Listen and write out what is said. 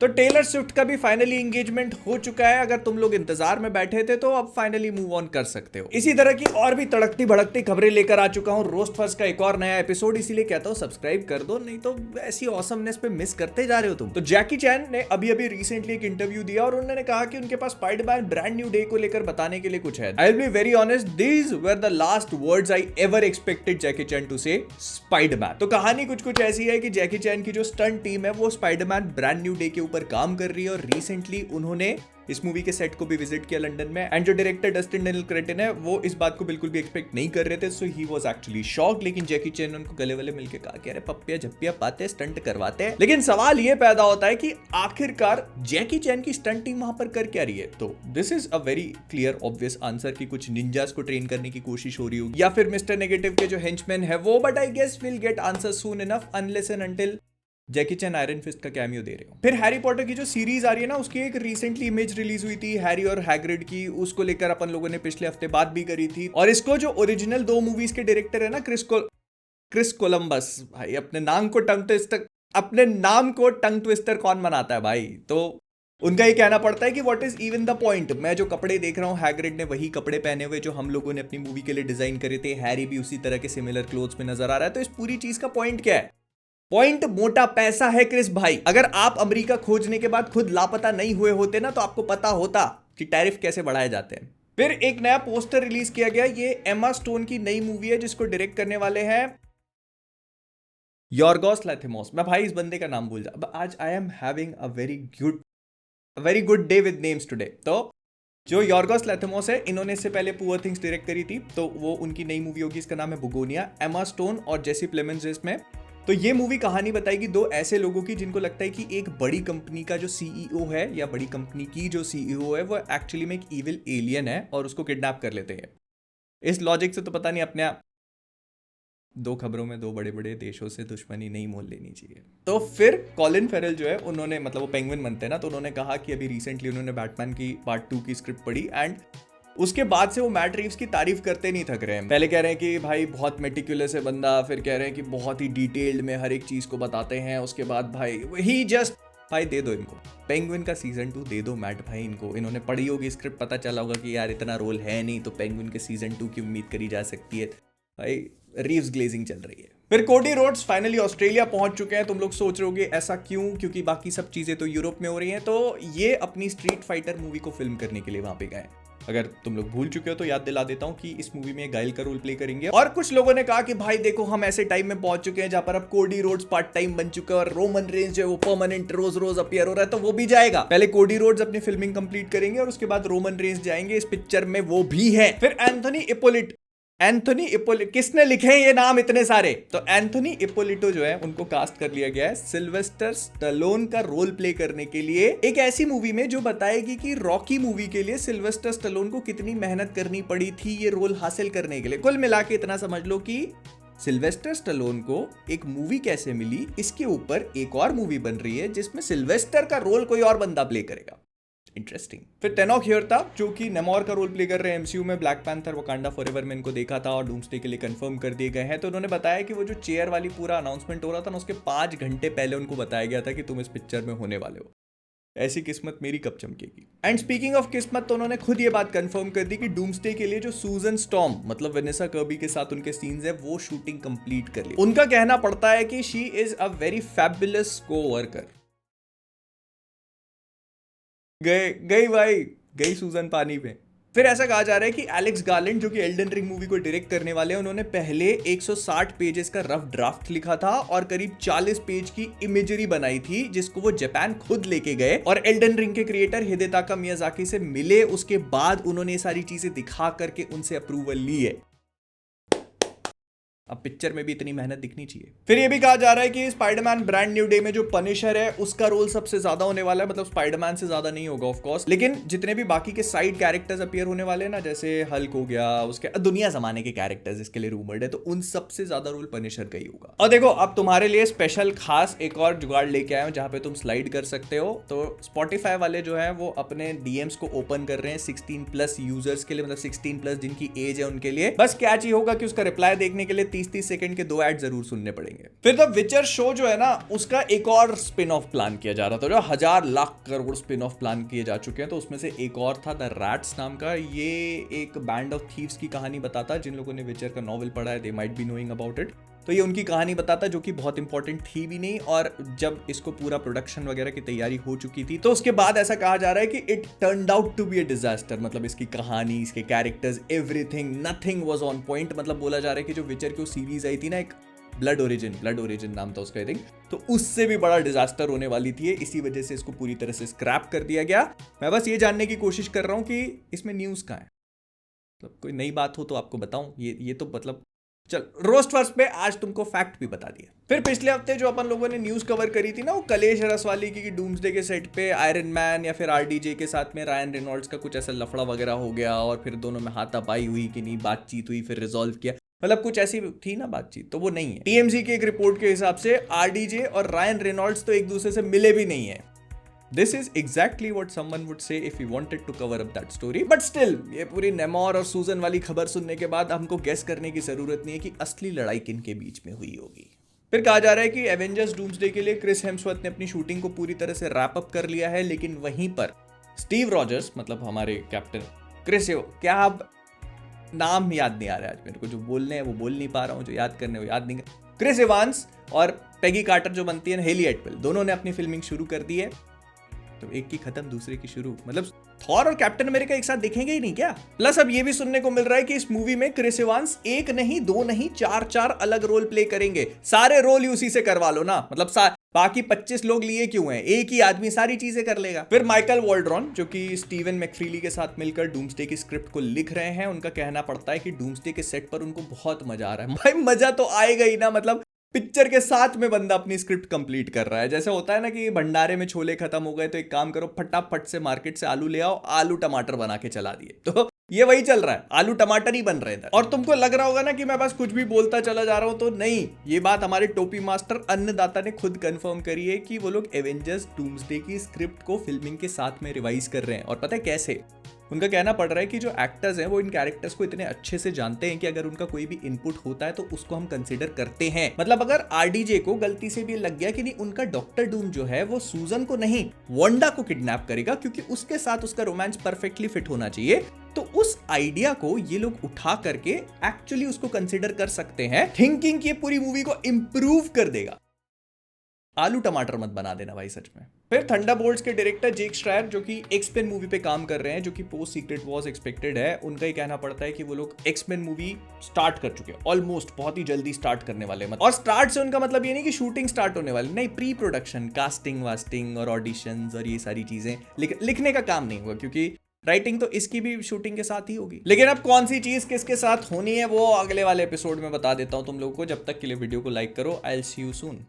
तो Taylor Swift का भी फाइनली एंगेजमेंट हो चुका है। अगर तुम लोग इंतजार में बैठे थे तो अब फाइनली मूव ऑन कर सकते हो। इसी तरह की और भी तड़कती भड़कती खबरें लेकर आ चुका हूं रोस्ट फर्स्ट का एक और नया एपिसोड, इसीलिए कहता हूं सब्सक्राइब कर दो, नहीं तो ऐसी ऑसमनेस पे मिस करते जा रहे हो तुम। तो जैकी चैन ने अभी अभी रिसेंटली एक इंटरव्यू दिया और उन्होंने कहा कि उनके पास स्पाइडरमैन ब्रांड न्यू डे को लेकर बताने के लिए कुछ है। I will be very honest, these were the last words I ever expected Jackie Chan to say Spiderman. तो कहानी कुछ ऐसी है कि जैकी चैन की जो स्टंट टीम है वो स्पाइडरमैन ब्रांड न्यू डे के ऊपर काम कर रही है और रिसेंटली उन्होंने इस मूवी के सेट को भी विजिट किया लंदन में। एंड जो डायरेक्टर डस्टिन डेनियल क्रेटन है वो इस बात को बिल्कुल भी एक्सपेक्ट नहीं कर रहे थे, सो ही वाज एक्चुअली शॉक्ड। लेकिन जैकी चैन उनको गले वाले मिलके कहा कि अरे पप्पिया झप्पिया पाते स्टंट करवाते हैं। लेकिन सवाल ये पैदा होता है कि आखिरकार जैकी चैन की स्टंट टीम वहां पर कर क्या रही है। तो this is a very clear obvious answer कि कुछ निंजास को ट्रेन करने की कोशिश हो रही होगी या फिर मिस्टर नेगेटिव के जो हेंचमैन है वो, but I guess will get answer soon enough unless and until Jackie Chan Iron Fist का कैमियो दे रहे हो। फिर हैरी पॉटर की जो सीरीज आ रही है ना, उसकी एक रिसेंटली इमेज रिलीज हुई थी हैरी और हैग्रिड की, उसको लेकर अपन लोगों ने पिछले हफ्ते बात भी करी थी। और इसको जो ओरिजिनल 2 मूवीज के डायरेक्टर है ना, क्रिस कोलंबस, भाई अपने नाम को टंग ट्विस्टर कौन बनाता है भाई। तो उनका ये कहना पड़ता है कि what is even the point, मैं जो कपड़े देख रहा हूँ हैग्रिड ने वही कपड़े पहने हुए जो हम लोगों ने अपनी मूवी के लिए डिजाइन करे थे, हैरी भी उसी तरह के सिमिलर क्लोथ्स में नजर आ रहा है। तो इस पूरी चीज का पॉइंट क्या है? पॉइंट मोटा पैसा है क्रिस भाई। अगर आप अमेरिका खोजने के बाद खुद लापता नहीं हुए होते ना तो आपको पता होता कि टैरिफ कैसे बढ़ाए जाते हैं। फिर एक नया पोस्टर रिलीज किया गया, ये एमा स्टोन की नई मूवी है जिसको डायरेक्ट करने वाले हैं यॉर्गोस लैंथिमोस। मैं भाई इस बंदे का नाम भूल जा, आज I am having a very good day with names today. तो जो यॉर्गोस लैंथिमोस है, इन्होंने इससे पहले पुअर थिंग्स डायरेक्ट करी थी, तो वो उनकी नई मूवी होगी, इसका नाम है बुगोनिया। एमा स्टोन और जेसी प्लेमेंस इसमें। तो ये मूवी कहानी बताएगी 2 ऐसे लोगों की जिनको लगता है कि एक बड़ी कंपनी का जो सीईओ है या बड़ी कंपनी की जो सीईओ है वो एक्चुअली में एक इविल एलियन है और उसको किडनैप कर लेते हैं। इस लॉजिक से तो पता नहीं अपने आप 2 खबरों में 2 बड़े बड़े देशों से दुश्मनी नहीं मोल लेनी चाहिए। तो फिर कॉलिन फेरल जो है, उन्होंने मतलब वो पेंगुइन बनते हैं ना, तो उन्होंने कहा कि अभी रिसेंटली उन्होंने बैटमैन की पार्ट 2 की स्क्रिप्ट पढ़ी एंड उसके बाद से वो मैट रीव्स की तारीफ करते नहीं थक रहे हैं। पहले कह रहे हैं कि भाई बहुत मेटिकुलस है बंदा, फिर कह रहे हैं कि बहुत ही डिटेल्ड में हर एक चीज को बताते हैं, उसके बाद भाई ही जस्ट भाई दे दो इनको पेंगुइन का सीजन 2 दे दो मैट भाई इनको। इन्होंने पढ़ी होगी स्क्रिप्ट, पता चला होगा कि यार इतना रोल है नहीं, तो पेंगुइन के सीजन 2 की उम्मीद करी जा सकती है। भाई रीव्स ग्लेजिंग चल रही है। फिर कोडी रोड्स फाइनली ऑस्ट्रेलिया पहुंच चुके हैं। तुम लोग सोच रहे होगे ऐसा क्यों, क्योंकि बाकी सब चीजें तो यूरोप में हो रही हैं। तो ये अपनी स्ट्रीट फाइटर मूवी को फिल्म करने के लिए वहां पे गए। अगर तुम लोग भूल चुके हो तो याद दिला देता हूं कि इस मूवी में गाइल का रोल प्ले करेंगे। और कुछ लोगों ने कहा कि भाई देखो हम ऐसे टाइम में पहुंच चुके हैं जहां पर अब कोडी रोड्स पार्ट टाइम बन चुका है और रोमन रेंज जो है वो परमानेंट रोज अपीयर हो रहा है, तो वो भी जाएगा। पहले कोडी रोड्स अपनी फिल्मिंग कंप्लीट करेंगे और उसके बाद रोमन रेंज जाएंगे, इस पिक्चर में वो भी है। फिर एंथोनी इपोलिटो, किसने लिखे हैं ये नाम इतने सारे? तो एंथोनी इपोलिटो जो है उनको कास्ट कर लिया गया है सिल्वेस्टर स्टैलोन का रोल प्ले करने के लिए एक ऐसी मूवी में जो बताएगी कि रॉकी मूवी के लिए सिल्वेस्टर स्टैलोन को कितनी मेहनत करनी पड़ी थी ये रोल हासिल करने के लिए। कुल मिला के इतना समझ लो कि सिल्वेस्टर स्टैलोन को एक मूवी कैसे मिली, इसके ऊपर एक और मूवी बन रही है जिसमें सिल्वेस्टर का रोल कोई और बंदा प्ले करेगा। इंटरेस्टिंग। फिर टेनॉक हियर था जो कि नेमोर का रोल प्ले कर रहे हैं एमसीयू में। ब्लैक पैंथर वकांडा फॉरएवर में इनको देखा था और डूम्सडे के लिए कंफर्म कर दिए गए हैं। तो उन्होंने बताया कि वो जो चेयर वाली पूरा अनाउंसमेंट हो रहा था ना, उसके 5 घंटे पहले उनको बताया गया था कि तुम इस पिक्चर में होने वाले हो। ऐसी किस्मत मेरी कब चमकेगी। एंड स्पीकिंग ऑफ किस्मत, तो उन्होंने खुद ये बात कंफर्म कर दी कि डूम्सडे के लिए जो सूजन स्टॉर्म मतलब वेनेसा कर्बी के साथ उनके सीन्स है वो शूटिंग कंप्लीट कर ली। उनका कहना पड़ता है कि she is a very fabulous co-worker. गई सूजन पानी पे। फिर ऐसा कहा जा रहा है कि एलेक्स गार्लैंड जो कि एल्डन रिंग मूवी को डायरेक्ट करने वाले हैं, उन्होंने पहले 160 पेजेस का रफ ड्राफ्ट लिखा था और करीब 40 पेज की इमेजरी बनाई थी जिसको वो जापान खुद लेके गए और एल्डन रिंग के क्रिएटर हिदेताका मियाजाकी से मिले। उसके बाद उन्होंने ये सारी चीजें दिखा करके उनसे अप्रूवल ली है। अब पिक्चर में भी इतनी मेहनत दिखनी चाहिए। फिर ये भी कहा जा रहा है कि स्पाइडरमैन ब्रांड न्यू डे में जो पनिशर है उसका रोल सबसे ज्यादा होने वाला है। मतलब स्पाइडरमैन से ज्यादा नहीं होगा ऑफ कोर्स, लेकिन जितने भी बाकी के साइड कैरेक्टर्स अपीयर होने वाले हैं ना, जैसे हल्क हो गया, उसके दुनिया जमाने के कैरेक्टर्स इसके लिए रूमर्ड है, तो उन सबसे ज्यादा रोल पनिशर का ही होगा। और देखो अब तुम्हारे लिए स्पेशल खास एक और जुगाड़ लेके आए हो जहां पे तुम स्लाइड कर सकते हो। तो स्पॉटिफाई वाले जो है वो अपने डीएम्स को ओपन कर रहे हैं 16+ यूजर्स के लिए, मतलब 16+ जिनकी एज है उनके लिए। बस क्या चाहिए होगा कि उसका रिप्लाई देखने के लिए 30-30 सेकंड के 2 ऐड जरूर सुनने पड़ेंगे। फिर द विचर शो जो है ना, उसका एक और स्पिन ऑफ प्लान किया जा रहा था, जो 1000 lakh crore spin off plan किए जा चुके हैं। तो उसमें से एक और था द रैट्स नाम का। ये एक बैंड ऑफ थीव्स की कहानी बताता है। जिन लोगों ने विचर का नॉवल पढ़ा है, they might be knowing about it. तो ये उनकी कहानी बताता, जो कि बहुत इंपॉर्टेंट थी भी नहीं। और जब इसको पूरा प्रोडक्शन वगैरह की तैयारी हो चुकी थी, तो उसके बाद ऐसा कहा जा रहा है कि it turned out to be a disaster. मतलब इसकी कहानी, इसके characters, everything, nothing was on point. मतलब बोला जा रहा है कि जो विचर की सीरीज आई थी ना, एक ब्लड ओरिजिन नाम था उसका आई थिंक, तो उससे भी बड़ा डिजास्टर होने वाली थी। इसी वजह से इसको पूरी तरह से स्क्रैप कर दिया गया। मैं बस ये जानने की कोशिश कर रहा हूँ कि इसमें न्यूज कहाँ है। मतलब कोई नई बात हो तो आपको बताऊं। ये तो मतलब चल, रोस्ट फर्स्ट पे आज तुमको फैक्ट भी बता दिया। फिर पिछले हफ्ते जो अपन लोगों ने न्यूज कवर करी थी ना, वो कलेश रसवाली की डूम्सडे के सेट पे आयरन मैन या फिर आरडीजे के साथ में रायन रेनॉल्ड्स का कुछ ऐसा लफड़ा वगैरह हो गया, और फिर दोनों में हाथापाई हुई कि नहीं, बातचीत हुई, फिर रिजॉल्व किया। मतलब कुछ ऐसी थी ना बातचीत, तो वो नहीं है। टीएमजी की एक रिपोर्ट के हिसाब से आरडीजे और रायन रेनॉल्ड्स तो एक दूसरे से मिले भी नहीं है। This is exactly what someone would say if he wanted to cover up that story. But still, ये पूरी नेमोर और सूजन वाली खबर सुनने के बाद हमको गेस करने की जरूरत नहीं है कि असली लड़ाई किन के बीच में हुई होगी। फिर कहा जा रहा है कि एवेंजर्स डूम्सडे के लिए क्रिस हेम्सवर्थ ने अपनी शूटिंग को पूरी तरह से रैप अप कर लिया है, लेकिन वहीं पर स्टीव रॉजर्स, मतलब हमारे कैप्टन क्रिस, क्या अब नाम याद नहीं आ रहा है आज मेरे को, जो बोलने हैं वो बोल नहीं पा रहा हूँ, जो याद करने वो याद नहीं कर। क्रिस इवांस और पेगी कार्टर जो बनती है हेली एटविल, दोनों ने अपनी फिल्मिंग शुरू कर दी है। तो एक की खत्म दूसरे की शुरू। मतलब थॉर और कैप्टन अमेरिका एक साथ दिखेंगे ही नहीं क्या? प्लस अब ये भी सुनने को मिल रहा है कि इस मूवी में क्रिस इवांस एक नहीं, दो नहीं, 4 अलग रोल प्ले करेंगे। सारे रोल उसी से करवा लो ना। मतलब बाकी 25 लोग लिए क्यों हैं? एक ही आदमी सारी चीजें कर लेगा। फिर माइकल वॉल्ड्रॉन, जो कि स्टीवन मैकफ्रीली के साथ मिलकर डूम्सडे की स्क्रिप्ट को लिख रहे हैं, उनका कहना पड़ता है कि डूम्सडे के सेट पर उनको बहुत मजा आ रहा है। भाई मजा तो आएगा ही ना। मतलब पिक्चर के साथ में बंदा अपनी स्क्रिप्ट कंप्लीट कर रहा है। जैसे होता है ना कि भंडारे में छोले खत्म हो गए, तो एक काम करो, फटाफट से मार्केट से आलू ले आओ, आलू टमाटर बना के चला दिए। तो ये वही चल रहा है, आलू टमाटर ही बन रहे हैं। और तुमको लग रहा होगा ना कि मैं बस कुछ भी बोलता चला जा रहा हूं, तो नहीं, ये बात हमारे टोपी मास्टर अन्नदाता ने खुद कंफर्म करी है कि वो लोग एवेंजर्स डूम्सडे की स्क्रिप्ट को फिल्मिंग के साथ में रिवाइज कर रहे हैं। और पता है कैसे? उनका कहना पड़ रहा है कि जो एक्टर्स हैं वो इन कैरेक्टर्स को इतने अच्छे से जानते हैं कि अगर उनका कोई भी इनपुट होता है तो उसको हम कंसीडर करते हैं। मतलब अगर आरडीजे को गलती से भी लग गया कि नहीं, उनका डॉक्टर डूम जो है वो सूजन को नहीं, वांडा को किडनैप करेगा, क्योंकि उसके साथ उसका रोमांस परफेक्टली फिट होना चाहिए, तो उस आइडिया को ये लोग उठा करके एक्चुअली उसको कंसीडर कर सकते हैं। थिंकिंग की पूरी मूवी को इंप्रूव कर देगा। आलू टमाटर मत बना देना भाई, सच में। फिर थंडरबोल्ट्स के डायरेक्टर जेक श्रायर, जो कि एक्समेन मूवी पे काम कर रहे हैं, जो कि पोस्ट सीक्रेट वॉर्स एक्सपेक्टेड है, उनका ही कहना पड़ता है कि वो लोग एक्समेन मूवी स्टार्ट कर चुके हैं, ऑलमोस्ट बहुत ही जल्दी स्टार्ट करने वाले हैं। और स्टार्ट से उनका मतलब ये नहीं कि शूटिंग स्टार्ट होने वाली, नहीं, प्री प्रोडक्शन, कास्टिंग वास्टिंग और ऑडिशंस और ये सारी चीजें। लिखने का काम नहीं हुआ, क्योंकि राइटिंग तो इसकी भी शूटिंग के साथ ही होगी। लेकिन अब कौन सी चीज किसके साथ होनी है वो अगले वाले एपिसोड में बता देता हूं तुम लोगों को। जब तक के लिए वीडियो को लाइक करो। I will see you soon.